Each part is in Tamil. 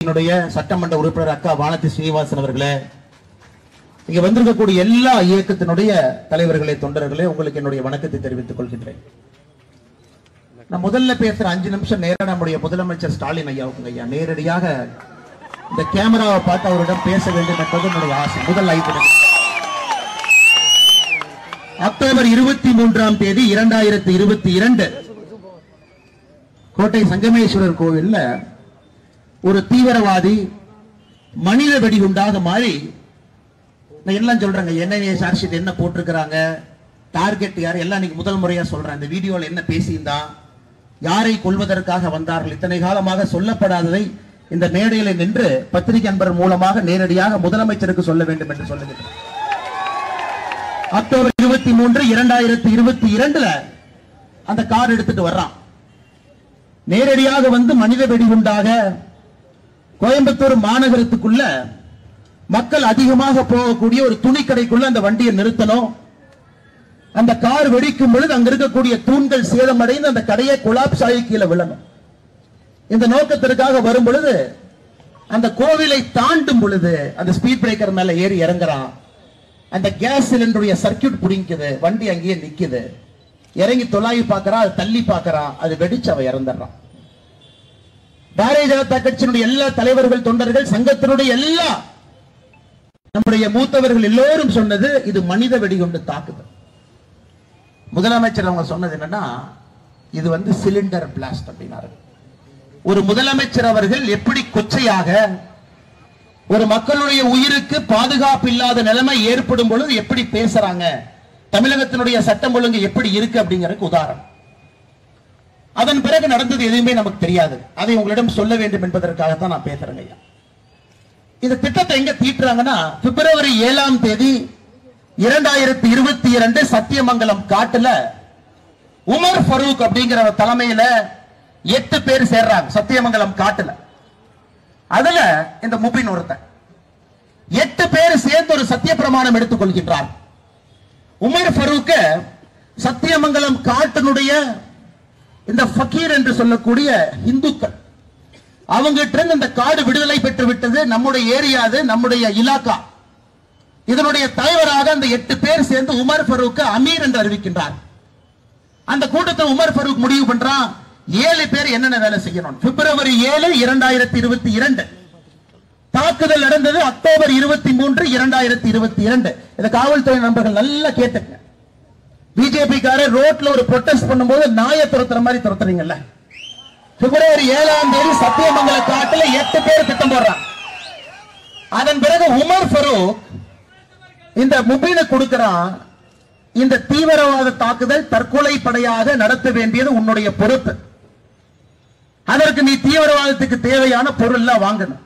சட்டமன்ற உறுப்பினர் அக்கா வானதி ஸ்ரீனிவாசன் அவர்களே, இங்க வந்திருக்கக்கூடிய எல்லா இயக்கத்தினுடைய தலைவர்களே, தொண்டர்களே, உங்களுக்கு என்னுடைய வணக்கத்தை தெரிவித்துக் கொள்கின்றேன். நான் முதல்ல பேசுற 5 நிமிஷம் நேரம் நம்முடைய முதலமைச்சர் ஸ்டாலின் ஐயாவுக்கு ஐயா நேரடியாக இந்த கேமராவை பார்த்து அவரிடம் பேச வேண்டும் என்பது என்னுடைய ஆசை. முதல் 5 நிமிஷம். அக்டோபர் 23ஆம் தேதி 2022 கோட்டை சங்கமேஸ்வரர் கோவில்ல ஒரு தீவிரவாதி மனித வெடிகுண்டாக மாறி, எல்லாம் சொல்றாங்க என்ன சார்ஜ் என்ன போட்டிருக்கிறாங்க, டார்கெட் யார் எல்லாம் இன்னைக்கு முதல் முறையா சொல்றேன். இந்த வீடியோல என்ன பேசியிருந்தா, யாரை கொல்வதற்காக வந்தார்கள், இத்தனை காலமாக சொல்லப்படாததை இந்த மேடையில் நின்று பத்திரிகை அன்பர் மூலமாக நேரடியாக முதலமைச்சருக்கு சொல்ல வேண்டும் என்று சொல்லுகிறேன். அக்டோபர் 23, 2022 அந்த கார் எடுத்துட்டு வர்றான். நேரடியாக வந்து மனித வெடிகுண்டாக கோயம்புத்தூர் மாநகரத்துக்குள்ள மக்கள் அதிகமாக போகக்கூடிய ஒரு துணி கடைக்குள்ள அந்த வண்டியை நிறுத்தணும். அந்த கார் வெடிக்கும் பொழுது அங்க இருக்கக்கூடிய தூண்கள் சேதமடைந்து அந்த கடையை கொலாப்ஸ் ஆகி கீழே விழணும். இந்த நோக்கத்திற்காக வரும் பொழுது அந்த கோவிலை தாண்டும் பொழுது அந்த ஸ்பீட் பிரேக்கர் மேல ஏறி இறங்குறான். அந்த கேஸ் சிலிண்டருடைய சர்க்கியூட் புடிங்குது, வண்டி அங்கேயே நிக்குது. இறங்கி தொலாவி பார்க்கறான், அது தள்ளி பார்க்கறான், அது வெடிச்சு அவன் இறந்துடுறான். பாரதிய ஜனதா கட்சியினுடைய எல்லா தலைவர்கள், தொண்டர்கள், சங்கத்தினுடைய எல்லா நம்முடைய மூத்தவர்கள் எல்லோரும் சொன்னது இது மனித வெடிகுண்டு தாக்குதல். முதலமைச்சர் அவங்க சொன்னது என்னன்னா, இது வந்து சிலிண்டர் பிளாஸ்ட் அப்படின்னாரு. ஒரு முதலமைச்சர் அவர்கள் எப்படி கொச்சையாக ஒரு மக்களுடைய உயிருக்கு பாதுகாப்பு இல்லாத நிலைமை ஏற்படும் பொழுது எப்படி பேசுறாங்க, தமிழகத்தினுடைய சட்டம் ஒழுங்கு எப்படி இருக்கு அப்படிங்கிறதுக்கு உதாரணம். அதன் பிறகு நடந்தது எதுவுமே நமக்கு தெரியாது. அதை உங்களிடம் சொல்ல வேண்டும் என்பதற்காகத்தான் நான் பேசுறேன் ஐயா. இந்த திட்டத்தை எங்க தீட்டுறாங்கன்னா, பிப்ரவரி 7ஆம் தேதி 2022 சத்தியமங்கலம் காட்டுல உமர் ஃபரூக் அப்படிங்கிற தலைமையில 8 பேர் சேர்றாங்க சத்தியமங்கலம் காட்டுல. அதுல இந்த முபின் ஒருத்தன் 8 பேர் சேர்ந்து ஒரு சத்திய பிரமாணம் எடுத்துக் கொள்கின்றார். உமர் ஃபரூக் சத்தியமங்கலம் காட்டினுடைய இந்த ஃபக்கீர் என்று சொல்லக்கூடிய இந்துக்கள் அவங்கிட்ட இந்த காடு விடுதலை பெற்று விட்டது, நம்முடைய ஏரியா, நம்முடைய இலாக்கா. இதனுடைய தலைவராக அந்த 8 பேர் சேர்ந்து உமர் ஃபரூக் அமீர் என்று அறிவிக்கின்றார். அந்த கூட்டத்தில் உமர் ஃபரூக் முடிவு பண்றான் 7 பேர் என்னென்ன வேலை செய்யணும். பிப்ரவரி 7, 2022 தாக்குதல் நடந்தது. அக்டோபர் 23, 2022 இந்த காவல்துறை நண்பர்கள் நல்லா கேட்டுங்க. பிஜேபி காரர் ரோட்ல ஒரு ப்ரொடெஸ்ட் பண்ணும்போது நாயை துரத்துற மாதிரி துரத்துறீங்கல்ல. பிப்ரவரி 7ஆம் தேதி சத்தியமங்கல காட்டுல 8 பேர் திட்டம் போடுறாங்க. அதன் பிறகு உமர் ஃபரூக் இந்த முபீனை கொடுக்கிறான். இந்த தீவிரவாத தாக்குதல் தற்கொலை படையாக நடத்த வேண்டியது உன்னுடைய பொறுப்பு. அதற்கு நீ தீவிரவாதத்துக்கு தேவையான பொருள் வாங்கணும்.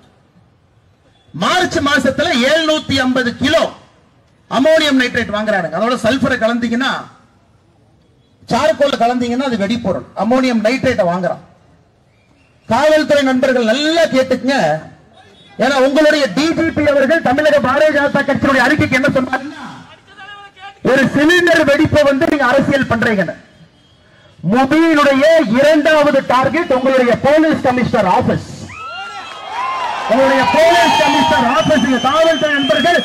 மார்ச் மாசத்துல 750 கிலோ அமோனியம் நைட்ரேட் வாங்குறாங்க. அதோட சல்பரை கலந்தீங்கன்னா, சார்கோல் கலந்தீங்கன்னா அது வெடிப்பொருள். அமோனியம் நைட்ரேட்டை வாங்குறான். காவல்துறை நண்பர்கள் நல்லா கேட்டுக்குங்க. ஏன்னா உங்களுடைய டிஜிபி அவர்கள் தமிழக பாரதிய ஜனதா கட்சியினுடைய அறிக்கைக்கு என்ன சொன்னாங்கன்னா, ஒரு சிலிண்டர் வெடிப்பை வந்து நீங்க அரசியல் பண்றீங்க. முபீனுடைய 2வது டார்கெட் உங்களுடைய போலீஸ் கமிஷனர் ஆபீஸ். உங்களுடைய போலீஸ் கமிஷனர் ஆபீஸ். காவல்துறை நண்பர்கள்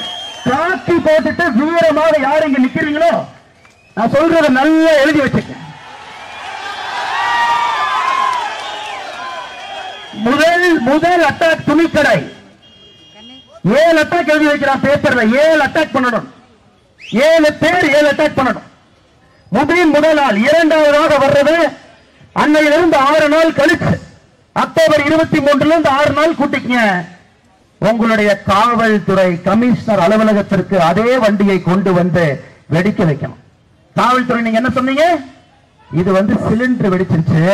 காக்கி போட்டுட்டு வீரமாக யார் இங்க நிக்கிறீங்களோ, நான் சொல்றதை நல்லா எழுதி வச்சுக்க. முதல் அட்டாக் துணிக்கடை. 7 அட்டாக் எழுதி வைக்கிறான் பேப்பர்ல. 7 அட்டாக் பண்ணணும். 7 பேர் 7 அட்டாக் பண்ணணும். முபீன் முதல் நாள். 2வதாக வர்றது அன்னையிலிருந்து 6 நாள் கழிச்சு அக்டோபர் 23 6 நாள் கூட்டிக்கங்க. உங்களுடைய காவல்துறை கமிஷனர் அலுவலகத்திற்கு அதே வண்டியை கொண்டு வந்து வெடிக்க வைக்கணும். காவல்துறை நீங்க என்ன சொன்னீங்க, இது வந்து சிலிண்டர் வெடிச்சிருச்சு.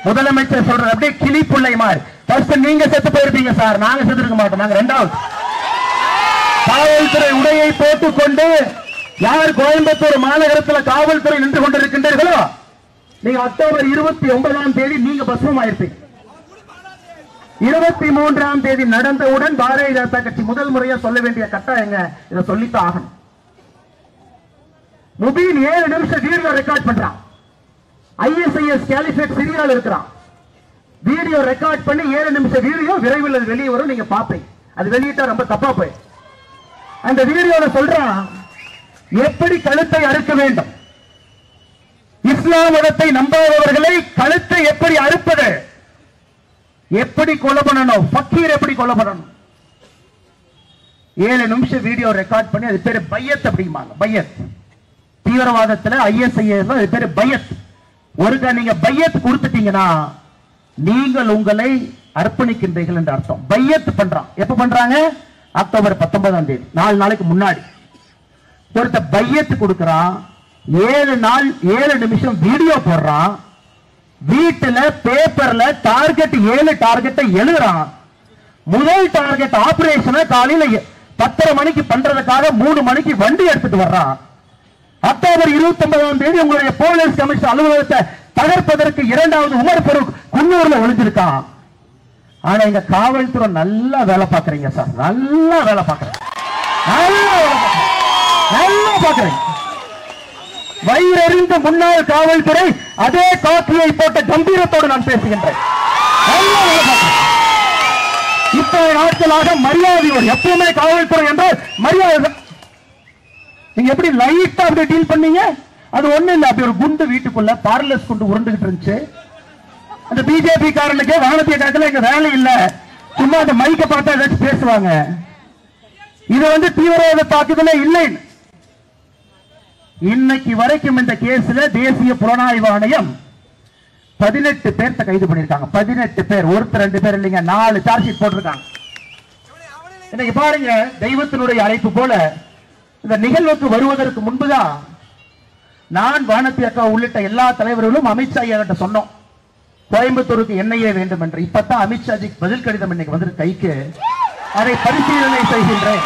முதலமைச்சர் சொல்ற அப்படியே கிளிப்புள்ளை மாதிரி. ஃபர்ஸ்ட் நீங்க செத்து போயிருப்பீங்க சார், நாங்க செத்து இருக்க மாட்டோம். நாங்க 2வது. காவல்துறை உடையை போட்டுக்கொண்டு யார் கோயம்புத்தூர் மாநகரத்தில் காவல்துறை நின்று கொண்டிருக்கின்றீர்களோ, நீங்க அக்டோபர் 29ஆம் தேதி நீங்க பஸ்மமாயிருப்பீங்க. 23ஆம் தேதி நடந்தவுடன் பாரதிய ஜனதா கட்சி முதல் முறையா சொல்ல வேண்டிய கட்டாயங்க, இதை சொல்லித்தான் ஆகணும். முபீன் 7 நிமிஷம் வீடியோ ரெக்கார்ட் பண்றான். ISIS கேலிஃபேட் சிரியால இருக்கிறான். வீடியோ ரெக்கார்ட் பண்ணி 7 நிமிஷம் வீடியோ விரைவில் வெளியே வரும், நீங்க பாப்பீங்க. அது வெளியிட்டா ரொம்ப தப்பா போய். அந்த வீடியோல சொல்றான் எப்படி கழுத்தை அறுக்க வேண்டும், இஸ்லாம் மதத்தை நம்பாதவர்களை கழுத்தை எப்படி அறுப்பது, எப்படி கொலை பண்ணணும், ஃபக்கீர் எப்படி கொலை பண்ணணும். 7 நிமிஷம் வீடியோ ரெக்கார்ட் பண்ணி, அது பேரு பையத் அப்படிம்பாங்க. பையத் தீவிரவாதத்துல ISIS அது பேரு பையத். ஒருக்கா நீங்க பையத் கொடுத்துட்டீங்கன்னா நீங்கள் உங்களை அர்ப்பணிக்கின்றீர்கள் என்று அர்த்தம். பையத் பண்றான். எப்ப பண்றாங்க? அக்டோபர் 19ஆம் தேதி, 4 நாளைக்கு முன்னாடி ஒருத்த பையத் கொடுக்கிறான். 7 நாள் 7 நிமிஷம் வீடியோ போடுறான். வீட்டுல பேப்பர்ல டார்கெட் 7 டார்கெட்டை எழுதுறான். முதல் டார்கெட் ஆபரேஷனை காலையில 10:30 மணிக்கு பண்றதுக்காக 3 மணிக்கு வண்டி எடுத்துட்டு வர்றான். அக்டோபர் 29ஆம் தேதி உங்களுடைய போலீஸ் கமிஷனர் அலுவலகத்தை தகர்ப்பதற்கு 2வது உமர் ஃபரூக் குன்னூர்ல ஒளிஞ்சிருக்கான். ஆனா எங்க காவல்துறை நல்லா வேலை பார்க்கறீங்க சார், நல்லா வேலை பார்க்கறீங்க, நல்லா பார்க்கறீங்க. வயிறறிந்த முன்னாள் காவல்துறை அதே காக்கியை போட்ட கம்பீரத்தோடு நான் பேசுகின்றேன். இத்தனை நாட்களாக மரியாதையோடு எப்பவுமே காவல்துறை என்றால் மரியாதை. நீங்க எப்படி லைட்டா அப்படி டீல் பண்ணீங்க? அது ஒண்ணு இல்ல, அப்படி ஒரு குண்டு வீட்டுக்குள்ள பார்லஸ் குண்டு உருண்டுகிட்டு இருந்துச்சு. அந்த பிஜேபி காரனுக்கு வானத்திய காலத்துல எங்க வேலை இல்ல, சும்மா அந்த மைக்க பார்த்தா ஏதாச்சும் பேசுவாங்க. இது தீவிரவாத தாக்குதலே இல்லை. இன்னைக்கு வரைக்கும் இந்த கேஸ்ல தேசிய புலனாய்வு ஆணையம் 18 பேர்த்த கைது பண்ணிருக்காங்க. 18 பேர், ஒருத்தர் 2 பேர் இல்லைங்க, 4 சார்ஜ் ஷீட் போட்டிருக்காங்க. இன்னைக்கு பாருங்க, தெய்வத்தினுடைய அழைப்பு போல இந்த நிகழ்வுக்கு வருவதற்கு முன்புதான் நான் வானதி அக்கா உள்ளிட்ட எல்லா தலைவர்களும் அமித்ஷா கிட்ட சொன்னோம், கோயம்புத்தூருக்கு NIA வேண்டும் என்று. இப்பதான் அமித்ஷாஜி பதில் கடிதம் இன்னைக்கு வந்து கைக்கு, அதை பரிசீலனை செய்கின்றேன்.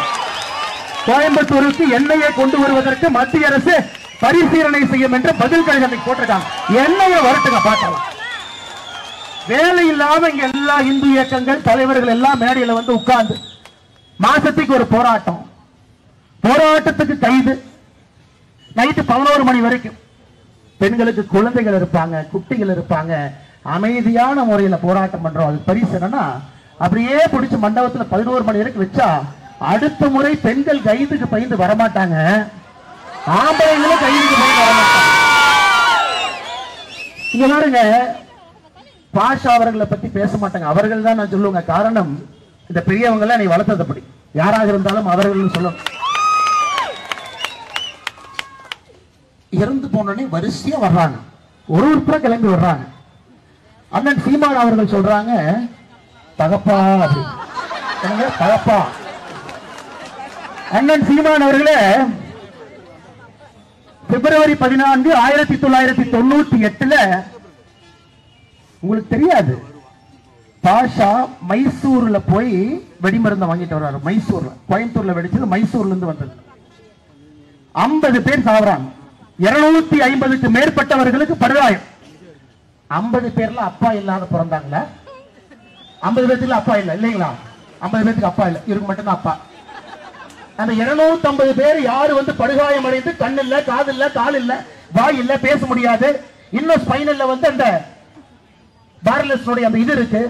கோயம்புத்தூருக்கு NIA கொண்டு வருவதற்கு மத்திய அரசு பரிசீலனை செய்யும் என்று பதில் கடிதம் போட்டிருக்காங்க. NIA வரட்டுங்க பார்க்கலாம். வேலை இல்லாம இங்க எல்லா இந்து இயக்கங்கள் தலைவர்கள் எல்லாம் மேடையில உட்கார்ந்து மாசத்துக்கு ஒரு போராட்டம், போராட்டத்துக்கு கைது. நைட்டு 11 மணி வரைக்கும் பெண்களுக்கு குழந்தைகள் இருப்பாங்க, குட்டிகள் இருப்பாங்க, அமைதியான முறையில் போராட்டம் பண்றோம். அது பரிசு என்னன்னா அப்படியே பிடிச்ச மண்டபத்தில் 11 மணி வரைக்கும் வச்சா அடுத்த முறை பெண்கள் கைதுக்கு பயந்து வரமாட்டாங்க, ஆம்பளைங்களும் கைதுக்கு பயந்து வரமாட்டாங்க. இங்க பாருங்க, பாஷா அவர்களை பத்தி பேச மாட்டாங்க, அவர்கள் தான் நான் சொல்லுவாங்க. காரணம், இந்த பெரியவங்க நீ வளர்த்தது அப்படி, யாராக இருந்தாலும் அவர்கள் சொல்லணும். இறந்து போனே வரிசையா வர்றாங்க, ஒரு உறுப்பினரா கிளம்பி வர்றாங்க. அண்ணன் சீமான் அவர்கள் சொல்றாங்க, தகப்பா அப்படின்னு. தகப்பா அண்ணன் சீமான் அவர்களே பிப்ரவரி 14, 1998 உங்களுக்கு தெரியாது, பாஷா மைசூர்ல போய் வெடிமருந்தை வாங்கிட்டு வர்றாரு. மைசூர்ல, கோயம்புத்தூர்ல வெடிச்சது, மைசூர்ல இருந்து வந்தது. 50 பேர் சாவறாங்க, 250க்கு மேற்பட்டவர்களுக்கு படுகாயம். 50 பேர்ல அப்பா இல்லாத பிறந்தாங்களா? 50 பேருக்கு அப்பா இல்ல இல்லைங்களா? 50 பேருக்கு அப்பா இல்ல, இவருக்கு மட்டும்தான் அப்பா. அந்த 250 பேர் யாரு படுகாயம் அடைந்து, கண் இல்ல, காது இல்ல, கால் இல்ல, வாய் இல்ல, பேச முடியாது. இன்னும் ஸ்பைனல்ல அந்த பார்லஸ் அந்த இது இருக்கு,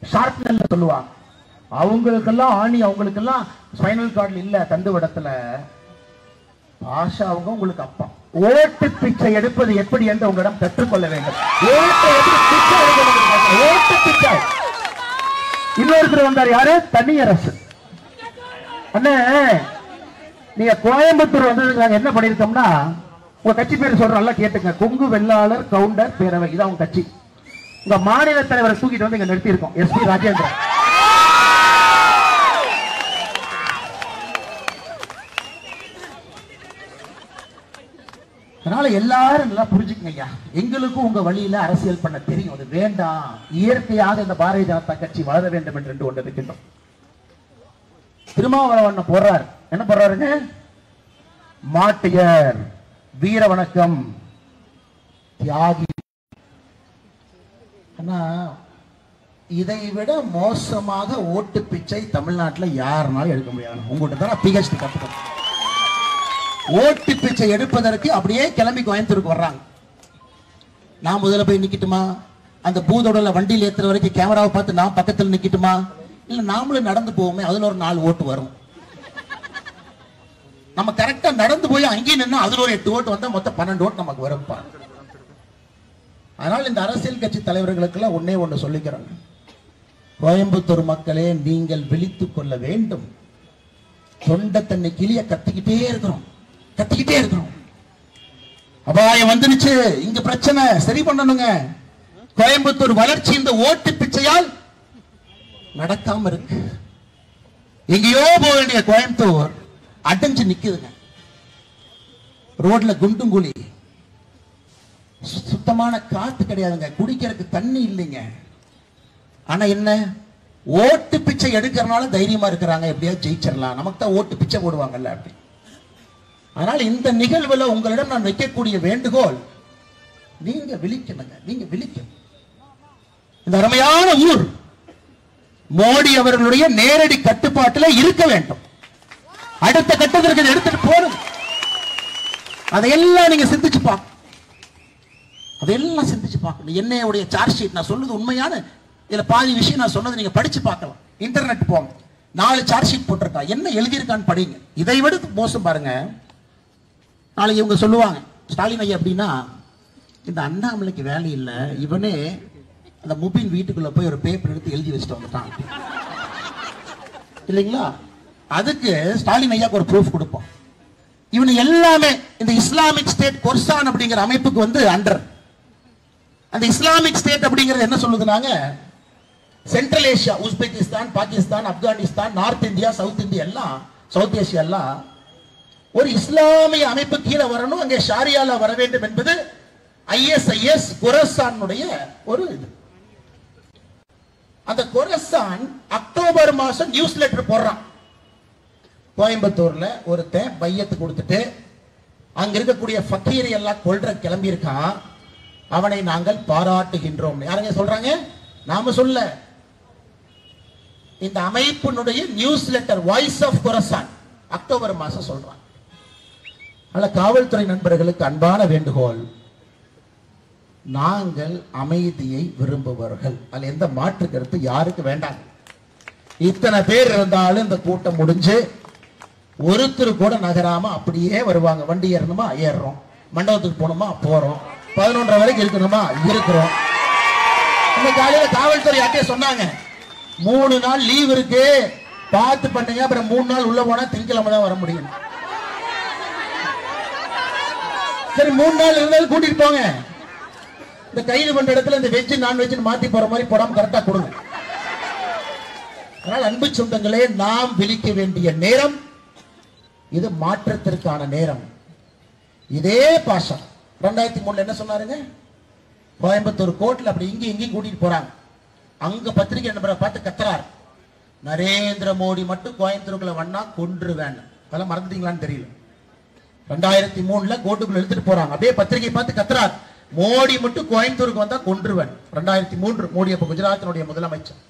ஷார்ப்னல் சொல்லுவாங்க. அவங்களுக்கெல்லாம் ஆணி, அவங்களுக்கெல்லாம் ஸ்பைனல் கார்டு இல்ல தண்டுவடத்துல. பாஷா அவங்க உங்களுக்கு அப்பா. ஓட்டு பிச்சை எடுப்பது எப்படி என்று உங்களிடம் கற்றுக்கொள்ள வேண்டும். ஓட்டு பிச்சை. இன்னொருத்தர் வந்தார், யாரு? தனியரசு. அண்ணே, நீங்க கோயம்புத்தூர் வந்ததுக்கு நாங்க என்ன பண்ணிருக்கோம்னா, உங்க கட்சி பேர் சொல்ற நல்லா கேட்டுங்க, கொங்கு வெள்ளாளர் கவுண்டர் பேரவை, இதான் உங்க கட்சி. உங்க மாநில தலைவரை தூக்கிட்டு வந்து இங்க நிறுத்தி இருக்கோம், SP ராஜேந்திரன். அதனால எல்லாரும் நல்லா புரிஞ்சுக்கங்க ஐயா, எங்களுக்கும் உங்க வழியில அரசியல் பண்ண தெரியும், அது வேண்டாம். இயற்கையாக இந்த பாரதிய ஜனதா கட்சி வளர வேண்டும் என்று ஒன்று இருக்கின்றோம். திருமாவளவன் போடுறாரு, என்ன போடுறாருங்க? மாட்டியர், வீர வணக்கம், தியாகி. இதை விட மோசமாக ஓட்டு பிச்சை தமிழ்நாட்டில் யாருனாலும் எடுக்க முடியாது. உங்கள்கிட்ட தான் PhD கத்துக்கணும். ஓட்டு பிச்சை எடுப்பதற்கு அப்படியே கிளம்பி கோயம்புத்தூருக்கு வர்றாங்க. நான் முதல்ல போய் நிக்கட்டுமா? அந்த பூதோட வண்டியில் ஏத்துற வரைக்கும் கேமராவை பார்த்து நான் பக்கத்தில் நிக்கட்டுமா, இல்ல நாமளும் நடந்து போவோமே, அதுல ஒரு 4 ஓட்டு வரும். நம்ம கரெக்டா நடந்து போய் அங்கேயும் நின்னா அதுல ஒரு 8 ஓட்டு வந்தா மொத்தம் 12 ஓட்டு நமக்கு வரும்பா. அதனால் இந்த அரசியல் கட்சி தலைவர்களுக்கெல்லாம் ஒன்னே ஒன்று சொல்லிக்கிறோம். கோயம்புத்தூர் மக்களே, நீங்கள் விழித்துக் கொள்ள வேண்டும். தொண்டை தன்னை கிளிய கத்திக்கிட்டே இருக்கிறோம். அபாயம் வந்துருச்சு, இங்க பிரச்சனை சரி பண்ணணுங்க. கோயம்புத்தூர் வளர்ச்சி இந்த ஓட்டு பிச்சையால் நடக்காம இருக்கு. எங்கேயோ போக வேண்டிய கோயம்புத்தூர் அடைஞ்சு நிக்குதுங்க. ரோட்ல குண்டும் குழி, சுத்தமான காத்து கிடையாதுங்க, குடிக்கிறதுக்கு தண்ணி இல்லைங்க. ஆனா என்ன, ஓட்டு பிச்சை எடுக்கிறனால தைரியமா இருக்கிறாங்க, எப்படியாவது ஜெயிச்சிடலாம், நமக்கு தான் ஓட்டு பிச்சை போடுவாங்கல்ல அப்படி. அதனால இந்த நிகழ்வுல உங்களிடம் நான் வைக்கக்கூடிய வேண்டுகோள், நீங்க விழிக்கணுங்க, நீங்க விழிக்கணும். இந்த அருமையான ஊர் மோடி அவர்களுடைய நேரடி கட்டுப்பாட்டில் இருக்க வேண்டும். அடுத்த கட்டத்திற்கு எடுத்துட்டு போகணும். அதையெல்லாம் நீங்க சிந்திச்சு பார்க்கணும். அதெல்லாம் சிந்திச்சு பார்க்கணும். என்னையுடைய சார்ஜ் ஷீட் நான் சொல்றது உண்மையான, இதுல பாதி விஷயம் நான் சொன்னது நீங்க படிச்சு பார்க்கலாம். இன்டர்நெட் போங்க, 4 சார்ஜ் ஷீட் போட்டிருக்கா, என்ன எழுதியிருக்கான்னு படிங்க. இதை விட மோசம் பாருங்க, நாளைக்கு இவங்க சொல்லுவாங்க ஸ்டாலின் ஐயா அப்படின்னா இந்த அண்ணாமலைக்கு வேலை இல்லை, இவனே அந்த முபின் வீட்டுக்குள்ள போய் ஒரு பேப்பர் எடுத்து எழுதி வச்சுட்டு வந்துட்டான் இல்லைங்களா. அதுக்கு ஸ்டாலின் ஐயாக்கு ஒரு ப்ரூஃப் கொடுப்போம். இவனு எல்லாமே இந்த இஸ்லாமிக் ஸ்டேட் கொர்சான் அப்படிங்கிற அமைப்புக்கு வந்து அண்டர். அந்த இஸ்லாமிக் ஸ்டேட் அப்படிங்கிறது என்ன சொல்லுதுனாங்க, central Asia, Uzbekistan, Pakistan, Afghanistan, north India, south India எல்லாம், சவுத் ஏசியா எல்லாம் ஒரு இஸ்லாமிய அமைப்பு கீழே வரணும், அங்கே ஷாரியால வர வேண்டும் என்பது ISIS கொரசானுடைய ஒரு இது. அந்த கொரசான் அக்டோபர் மாசம் நியூஸ் லெட்டர் போடுறான். கோயம்புத்தூர்ல ஒருத்தன் பையத்து கொடுத்துட்டு அங்க இருக்கக்கூடிய ஃபக்கீரை எல்லாம் கொல்ற கிளம்பி இருக்கான், அவனை நாங்கள் பாராட்டுகின்றோம். யாருங்க சொல்றாங்க, நாம சொல்ல, இந்த அமைப்பினுடைய newsletter voice of Khorasan October மாசம் சொல்றான். அல்ல, காவல்துறை நண்பர்களுக்கு அன்பான வேண்டுகோள், நாங்கள் அமைதியை விரும்புபவர்கள், அதுல எந்த மாற்று கருத்து யாருக்கு வேண்டாம். இத்தனை பேர் இருந்தாலும் இந்த கூட்டம் முடிஞ்சு ஒருத்தர் கூட நகராம அப்படியே வருவாங்க. வண்டி ஏறணுமா ஏறுறோம், மண்டபத்துக்கு போகணுமா போறோம், 11:30 வரைக்கும் இருக்கணுமா இருக்கிறோம். இந்த காலையில காவல்துறை யார்ட்டே சொன்னாங்க, 3 நாள் லீவ் இருக்கு பார்த்து பண்ணுங்க, அப்புறம் 3 நாள் உள்ள போனா திங்கக்கிழமை தான் வர முடியும். சரி, 3 நாள் இருந்தாலும் கூட்டிட்டு போங்க. இந்த கைது பண்ற இடத்துல இந்த வெஜ் நான்வெஜ் மாத்தி போற மாதிரி போடாம கரெக்டா கொடுங்க. அதனால் அன்பு சொந்தங்களே, நாம் விழிக்க வேண்டிய நேரம் இது, மாற்றத்திற்கான நேரம். இதே பாஷா 2003 என்ன சொன்னாருங்க, கோயம்புத்தூர் கோர்ட்ல அப்படி இங்கேயும் கூட்டிட்டு போறாங்க. அங்க பத்திரிகை நண்பரை பார்த்து கத்துறாரு, நரேந்திர மோடி மட்டும் கோயம்புத்தூருக்குள்ள வண்ணா கொன்றுவேன். அதெல்லாம் மறந்துட்டீங்களான்னு தெரியல. 2003 கோர்ட்டுக்குள்ள எடுத்துட்டு போறாங்க, அப்படியே பத்திரிகை பார்த்து கத்துறாரு, மோடி மட்டும் கோயம்புத்தூருக்கு வந்தா கொன்றுவேன். 2003 மோடி அப்ப குஜராத்தினுடைய முதலமைச்சர்.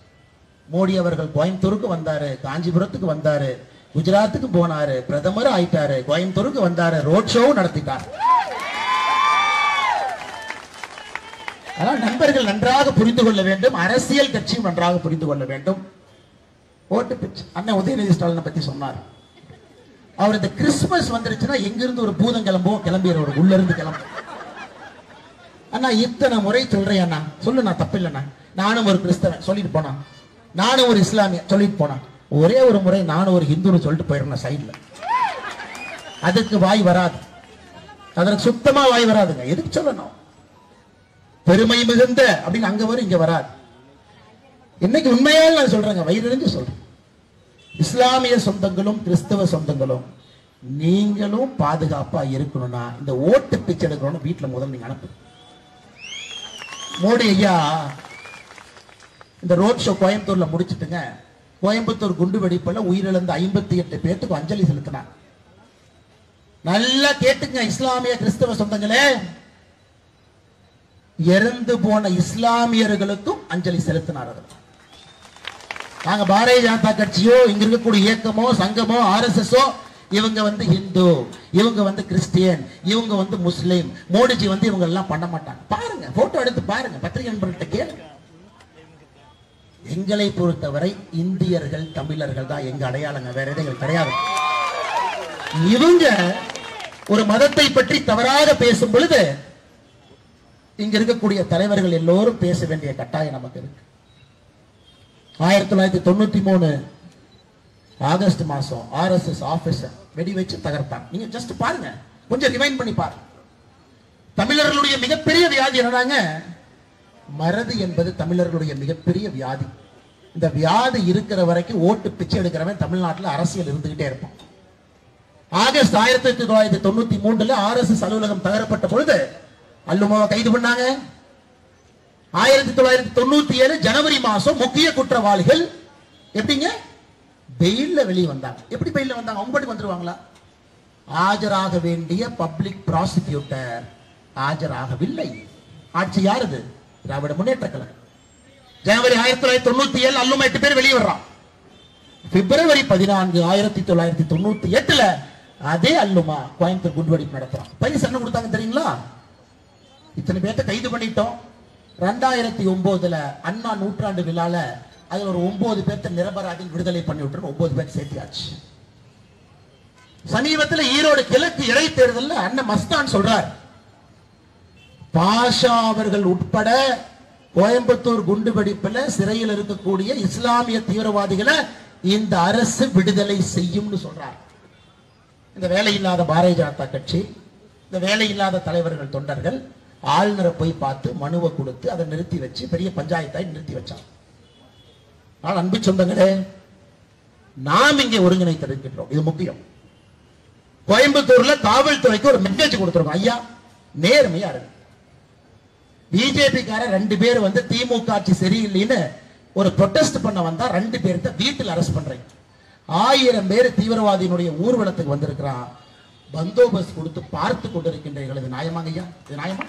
மோடி அவர்கள் கோயம்புத்தூருக்கு வந்தாரு, காஞ்சிபுரத்துக்கு வந்தாரு, குஜராத்துக்கு போனாரு, பிரதமர் ஆயிட்டாரு, கோயம்புத்தூருக்கு வந்தாரு, ரோட் ஷோ நடத்திட்டார். அதனால் நண்பர்கள் நன்றாக புரிந்து கொள்ள வேண்டும், அரசியல் கட்சியும் நன்றாக புரிந்து கொள்ள வேண்டும். ஓட்டு பிச்சு அண்ணன் உதயநிதி ஸ்டாலினை பத்தி சொன்னார். அவர் இந்த கிறிஸ்துமஸ் வந்துருச்சுன்னா எங்கிருந்து ஒரு பூதம் கிளம்பிடுற, உள்ள இருந்து கிளம்பு. அண்ணா இத்தனை முறை சொல்றேன் அண்ணா, சொல்லு, நான் தப்பு இல்லைண்ணா, நானும் ஒரு கிறிஸ்தவன் சொல்லிட்டு போனா, நானும் ஒரு இஸ்லாமிய சொல்லிட்டு போனா, ஒரே ஒரு முறை நானும் ஒரு ஹிந்துன்னு சொல்லிட்டு போயிடுறேன் சைட்ல. அதுக்கு வாய் வராது, அதற்கு சுத்தமா வாய் வராதுங்க. எதுக்கு சொல்லணும், பெருமை மிகுந்த அப்படின்னு அங்க வரும், இங்க வராது. இன்னைக்கு உண்மையால் நான் சொல்றேங்க, வயிறு சொல்றேன், இஸ்லாமிய சொந்தங்களும் கிறிஸ்தவ சொந்தங்களும் நீங்களும் பாதுகாப்பா இருக்கணும்னா இந்த ஓட்டு பிச்சை எடுக்கணும்னு வீட்டுல முதல்ல நீங்க அனுப்பு. மோடி ஐயா இந்த ரோட் ஷோ கோயம்புத்தூர்ல முடிச்சுட்டுங்க, கோயம்புத்தூர் குண்டு வெடிப்புல உயிரிழந்த 58 பேருக்கு அஞ்சலி செலுத்தினார். நல்லா கேட்டுங்க இஸ்லாமிய கிறிஸ்தவ சொந்தங்களே, இறந்து போன இஸ்லாமியர்களுக்கும் அஞ்சலி செலுத்தினார். நாங்க பாரதிய ஜனதா கட்சியோ, இங்க இருக்கக்கூடிய இயக்கமோ, சங்கமோ, RSSஓ இவங்க வந்து இந்து, இவங்க வந்து கிறிஸ்டியன், இவங்க வந்து முஸ்லீம், மோடிஜி வந்து இவங்க எல்லாம் பண்ண மாட்டாங்க. பாருங்க, போட்டோ எடுத்து பாருங்க, பத்திரிகை நண்பர்கள்ட்ட கேளுங்க. எங்களை பொறுத்தவரை இந்தியர்கள் தமிழர்கள் தான் எங்க அடையாளங்க, வேற எதுவும் கிடையாது. இவங்க ஒரு மதத்தை பற்றி தவறாக பேசும் பொழுது இங்க இருக்கக்கூடிய தலைவர்கள் எல்லோரும் பேச வேண்டிய கட்டாயம் நமக்கு இருக்கு. 1993 ஆகஸ்ட் மாசம் RSS ஆபீசர் வெடி வச்சு தகர்த்தாங்க. நீங்க ஜஸ்ட் பாருங்க, கொஞ்சம் ரிவைண்ட் பண்ணி பாருங்க. தமிழர்களுடைய மிகப்பெரிய வியாதி என்னடாங்க, மறதி என்பது தமிழர்களுடைய மிகப்பெரிய வியாதி. இந்த வியாதி இருக்கிற வரைக்கும் ஓட்டு பிச்சை எடுக்கிறவன் தமிழ்நாட்டில் அரசியல் இருந்துகிட்டே இருப்பான். ஆகஸ்ட் 1993 RSS அலுவலகம் தகரப்பட்ட பொழுது அல்லுமாவை கைது பண்ணாங்க. 1997 ஜனவரி மாசம் முக்கிய குற்றவாளிகள் எப்படிங்க பெயில்ல வெளியே வந்தாங்க. எப்படி பெயில்ல வந்தாங்க? அவங்க பாட்டுக்கு வந்துருவாங்களா? ஆஜராக வேண்டிய பப்ளிக் ப்ராசிக்யூட்டர் ஆஜராகவில்லை. ஆட்சி யாருது? திராவிட முன்னேற்ற கழகம். ஜனவரி 1997 அல்லுமா 8 பேர் வெளியே வர்றான். பிப்ரவரி 14 1998 அதே அல்லுமா கோயம்புத்தூர் குண்டுவெடிப்பு நடத்துறான். பரிசு என்ன கொடுத்தாங்க தெரியுங்களா? இத்தனை பேர்த்த கைது பண்ணிட்டோம். 2009 அண்ணா நூற்றாண்டு விழால அது ஒரு 9 பேர்த்த நிரபராதி விடுதலை பண்ணி விட்டு 9 பேர் சேர்த்தியாச்சு. சமீபத்தில் ஈரோடு கிழக்கு இடைத்தேர்தல் அண்ணன் மஸ்தான் சொல்றார், பாஷா அவர்கள் உட்பட கோயம்புத்தூர் குண்டுவெடிப்புல சிறையில் இருக்கக்கூடிய இஸ்லாமிய தீவிரவாதிகளை இந்த அரசு விடுதலை செய்யும் சொல்றார். இந்த வேலையில்லாத பாரதிய ஜனதா கட்சி, இந்த வேலையில்லாத தலைவர்கள் தொண்டர்கள் ஆளுநரை போய் பார்த்து மனுவை கொடுத்து அதை நிறுத்தி வச்சு பெரிய பஞ்சாயத்தாய் நிறுத்தி வச்சாங்க. ஆனால் அன்பு சொந்தங்களே, நாம் இங்கே ஒருங்கிணைத்திருக்கின்றோம். இது முக்கியம். கோயம்புத்தூர்ல காவல்துறைக்கு ஒரு மெசேஜ் கொடுத்திருக்கோம், ஐயா நேர்மையா இருக்கு. பிஜேபி கார 2 பேர் வந்து திமுக ஆட்சி சரியில்லைன்னு ஒரு ப்ரொடெஸ்ட் பண்ண வந்தா 2 பேர்த்த வீட்டில் அரெஸ்ட் பண்றீங்க. 1000 பேர் தீவிரவாதியினுடைய ஊர்வலத்துக்கு வந்திருக்கிறான். பந்தோபஸ்த் கொடுத்து பார்த்து கொண்டிருக்கின்றீர்கள். இது நியாயமாங்க ஐயா? இது நியாயமா?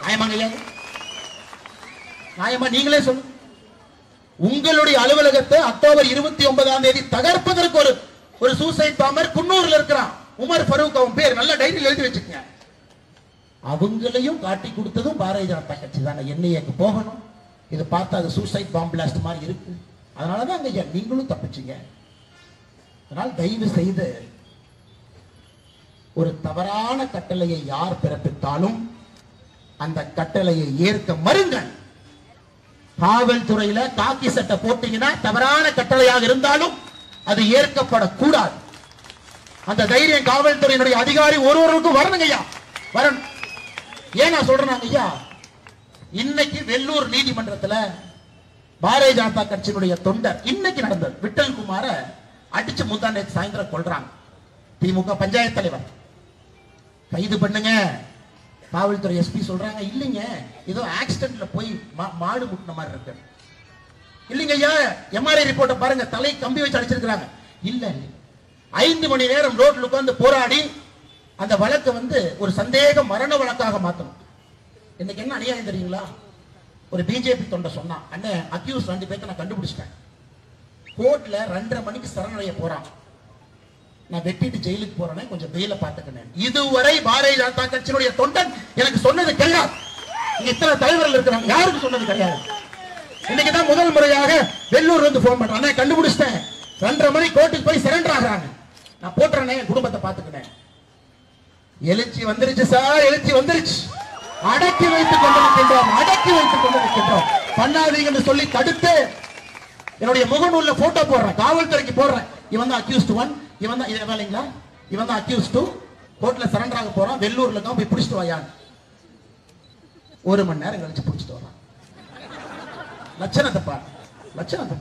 நியாயமாங்க ஐயா? நியாயமா? நீங்களே சொல்லுங்க. உங்களுடைய அலுவலகத்தை அக்டோபர் 29ஆம் தேதி தகர்ப்பதற்கு ஒரு சூசைட் பாம்பர் குன்னூர்ல இருக்கிறான். உமர் ஃபரூக் அவன் பேர், நல்ல டைரியில் எழுதி வச்சுக்கங்க. அவங்களையும் காட்டி கொடுத்ததும் பாரதிய ஜனதா கட்சி தாங்க. என்ஐஏக்கு போகணும். இதை பார்த்தா அது சூசைட் பாம்பு பிளாஸ்ட் மாதிரி இருக்கு. அதனாலதான் ஐயா நீங்களும் தப்பிச்சீங்க. அதனால் தயவு செய்து ஒரு தவறான கட்டளையை யார் பிறப்பித்தாலும் அந்த கட்டளையை ஏற்க மறுங்கள். காவல்துறையில காக்கி சட்டை போட்டீங்கன்னா தவறான கட்டளையாக இருந்தாலும் அது ஏற்கப்படக்கூடாது. அந்த தைரியம் காவல்துறையினுடைய அதிகாரி ஒருவருக்கும் வரணுங்க ஐயா, வரணும். ஏன் நான் சொல்றேன் ஐயா, இன்னைக்கு வெள்ளூர் நீதிமன்றத்தில் பாரதிய ஜனதா கட்சியினுடைய தொண்டர் இன்னைக்கு நடந்தது விட்டல் குமார அடிச்சு முந்தாண்டே சாயந்தரம் கொள்றாங்க. திமுக பஞ்சாயத்து தலைவர் கைது பண்ணுங்க. காவல்துறை எஸ்பி சொல்றாங்க, இல்லைங்க ஏதோ ஆக்சிடென்ட்ல போய் மாடு முட்டின மாதிரி இருக்கு. இல்லைங்க ஐயா, எம்ஆர்ஐ ரிப்போர்ட்டை பாருங்க, தலை கம்பி வச்சு அடிச்சிருக்காங்க. இல்ல 5 மணி நேரம் ரோட்ல உட்கார்ந்து போராடி அந்த வழக்கு வந்து ஒரு சந்தேக மரண வழக்காக மாத்தணும். இன்னைக்கு என்ன அநியாயம் தெரியுங்களா? ஒரு பிஜேபி தொண்டை சொன்னா, அண்ணன் அக்யூஸ் 2 பேர்த்த நான் கண்டுபிடிச்சிட்டேன். கோர்ட்ல 2:30 மணிக்கு சரணடைய போறான். நான் வெட்டிட்டு ஜெயிலுக்கு போறேன், கொஞ்சம் பெயில பாத்துக்கினேன். இதுவரை பாரதிய ஜனதா கட்சியினுடைய தொண்டன் எனக்கு சொன்னது கிடையாது. இத்தனை தலைவர்கள் இருக்கிறாங்க, யாருக்கு சொன்னது கிடையாது. இன்னைக்குதான் முதல் முறையாக வெள்ளூர்ல இருந்து போன் பண்றேன், கண்டுபிடிச்சிட்டேன். 2:30 மணி கோர்ட்டுக்கு போய் சரண்டர் ஆகிறாங்க. நான் போட்டுறேன், என் குடும்பத்தை பாத்துக்கினேன். எழுச்சி வந்துருச்சு சார், எழுச்சி வந்துருச்சு. அடக்கி வைத்துக் கொண்டிருக்கின்றோம், அடக்கி வைத்துக் கொண்டிருக்கின்றோம். பண்ணாதீங்கன்னு சொல்லி தடுத்து என்னுடைய முகநூல்ல போட்டோ போடுறேன், காவல்துறைக்கு போடுறேன். இவன் தான் அக்யூஸ்ட் 1, இவன் தான் இது வேலைங்களா, இவன் தான் அக்யூஸ்ட் 2. கோர்ட்ல சரண்டர் ஆக போறான். வெள்ளூர்ல தான் போய் பிடிச்சிட்டு வாயான். 1 மணி நேரம் கழிச்சு பிடிச்சிட்டு வரான். லட்சணத்தை பாரு, லட்சணத்தை.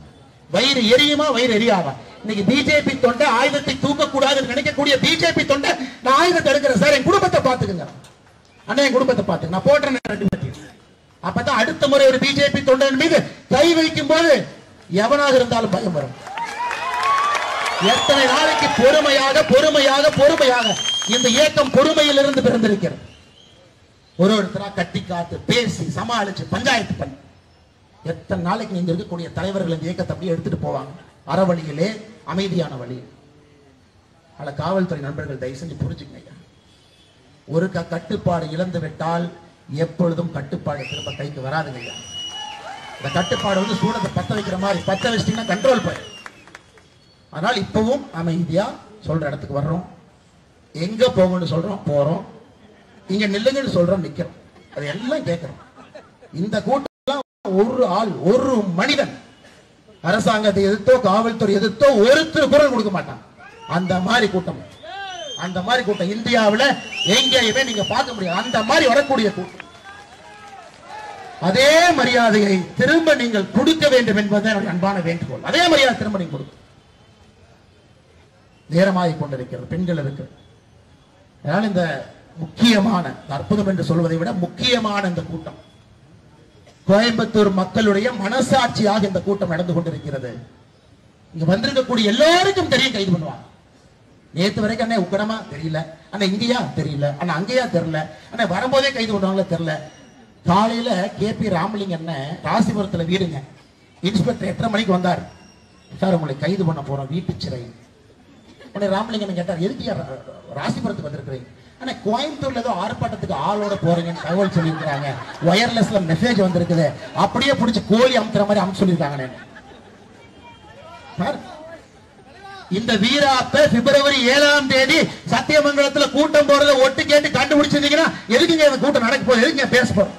வயிறு எரியுமா, வயிறு எரியாவா? இன்னைக்கு பிஜேபி தொண்டை ஆயுதத்தை தூக்க கூடாதுன்னு நினைக்கக்கூடிய பிஜேபி தொண்டை நான் ஆயுதத்தை எடுக்கிறேன் சார், என் குடும்பத்தை பாத்துக்குங்க அண்ணா, என் குடும்பத்தை பாத்துக்க நான் போடுறேன். அப்பதான் அடுத்த முறை ஒரு பிஜேபி தொண்டன் மீது கை வைக்கும் போது எவனாக இருந்தாலும் பயம் வரும். எத்தனை நாளைக்கு பொறுமையாக பொறுமையாக பொறுமையாக இந்த இயக்கம் பொறுமையிலிருந்து பிறந்திருக்கிறது. ஒருத்தரா கட்டி காத்து பேசி சமாளிச்சு பஞ்சாயத்து பண்ணி எத்தனை நாளைக்கு இங்க இருக்கக்கூடிய தலைவர்கள் இந்த இயக்கத்தை அப்படியே எடுத்துட்டு போவாங்க. அறவழியிலே, அமைதியான வழி. அல்ல காவல்துறை நண்பர்கள் தயவு செஞ்சு புரிஞ்சுக்கங்க. ஒரு கட்டுப்பாடு இழந்து விட்டால் எப்பொழுதும் கட்டுப்பாடு திரும்ப கைக்கு வராதுங்க. இந்த கட்டுப்பாடு வந்து சூடத்தை பத்த வைக்கிற மாதிரி பத்த வச்சிட்டீங்கன்னா கண்ட்ரோல் பண்ணு. அதனால் இப்பவும் அமைதியா சொல்ற இடத்துக்கு வர்றோம், எங்க போகணும்னு சொல்றோம் போறோம், இங்க நில்லுங்கன்னு சொல்றோம் நிக்கிறோம், அது எல்லாம் கேட்கிறோம். இந்த கூட்டம் ஒரு ஆள் ஒரு மனிதன் அரசாங்கத்தை எதிர்த்தோ காவல்துறை எதிர்த்தோ ஒருத்தர் குரல் கொடுக்க மாட்டான். அந்த மாதிரி கூட்டம், அந்த மாதிரி கூட்டம் இந்தியாவில் எங்கேயுமே நீங்க பார்க்க முடியாது. அந்த மாதிரி வரக்கூடிய கூட்டம். அதே மரியாதையை திரும்ப நீங்கள் கொடுக்க வேண்டும் என்பது அன்பான வேண்டுகோள். அதே மரியாதை திரும்ப நீங்க கொடுக்க நேரமாகிக் கொண்டிருக்கிறது, பெண்கள் இருக்கு. அதனால் இந்த முக்கியமான அற்புதம் என்று சொல்வதை விட முக்கியமான இந்த கூட்டம் கோயம்புத்தூர் மக்களுடைய மனசாட்சியாக இந்த கூட்டம் நடந்து கொண்டிருக்கிறது. இங்க வந்திருக்கக்கூடிய எல்லாருக்கும் தெரியும், கைது பண்ணுவாங்க. நேற்று வரைக்கும் அண்ணே உக்கடமா தெரியல, அண்ணா இங்கேயா தெரியல, அண்ணா அங்கேயா தெரியல, அண்ணா வரும்போதே கைது பண்ணுவாங்களே தெரியல. காலையில KP ராமலிங்க அண்ணன் ராசிபுரத்துல வீடுங்க, இன்ஸ்பெக்டர் 8:30 மணிக்கு வந்தார். சார் உங்களை கைது பண்ண போறோம் வீட்டு சிறை. உடனே ராமலிங்கன் கேட்டார், எதுக்கு ராசிபுரத்துக்கு வந்திருக்கிறீங்க? ஆனா கோயம்புத்தூர்ல ஏதோ ஆர்ப்பாட்டத்துக்கு ஆளோட போறீங்கன்னு தகவல் சொல்லியிருக்கிறாங்க, ஒயர்லெஸ்ல மெசேஜ் வந்திருக்குது, அப்படியே பிடிச்சி கோழி அமுத்துற மாதிரி அமுச்சு சொல்லியிருக்காங்க. இந்த வீராப்ப பிப்ரவரி 7ஆம் தேதி சத்தியமங்கலத்துல கூட்டம் போறத ஒட்டு கேட்டு கண்டுபிடிச்சிருந்தீங்கன்னா எதுக்குங்க இந்த கூட்டம் நடக்க போகுது, எதுக்குங்க பேச போறோம்?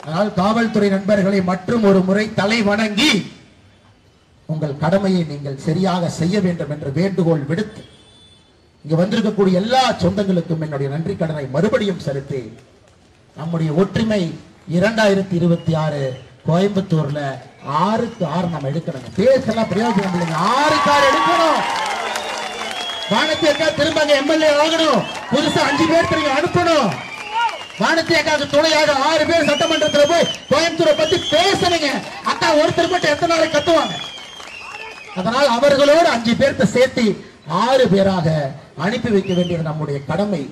அதனால் காவல்துறை நண்பர்களை மற்றும் ஒரு முறை தலை வணங்கி உங்கள் கடமையை நீங்கள் சரியாக செய்ய வேண்டும் என்று வேண்டுகோள் விடுத்து இங்க வந்திருக்கக்கூடிய எல்லா சொந்தங்களுக்கும் என்னுடைய நன்றி கடனை மறுபடியும் செலுத்தி நம்முடைய ஒற்றுமை 2026 கோயம்புத்தூர்ல 6க்கு 6 நம்ம எடுக்கணும். பேசலாம் பிரயோஜனம் இல்லைங்க, 6க்கு 6 எடுக்கணும். வானத்தி அக்கா திரும்ப MLA ஆகணும், புதுசா 5 பேர் நீங்க அனுப்பணும். வானத்தி அக்காவுக்கு துணையாக 6 பேர் சட்டமன்றத்தில் போய் கோயம்புத்தூரை பத்தி பேசணுங்க. அக்கா ஒருத்தர் மட்டும் எத்தனை நாளை கத்துவாங்க. அதனால் அவர்களோடு 5 பேர்த்த சேர்த்து 6 பேராக அனுப்பி வைக்க வேண்டியது நம்முடைய கடமை.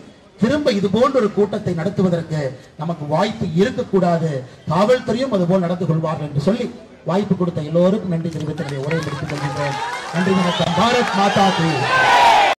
திரும்ப இது போன்ற ஒரு கூட்டத்தை நடத்துவதற்கு நமக்கு வாய்ப்பு இருக்கக்கூடாது. காவல்துறையும் அதுபோல் நடந்து கொள்வார்கள் என்று சொல்லி வாய்ப்பு கொடுத்த எல்லோருக்கும் நன்றி தெரிவித்து உரை முடித்துக் கொள்கின்றேன். நன்றி வணக்கம். பாரத் மாதா கி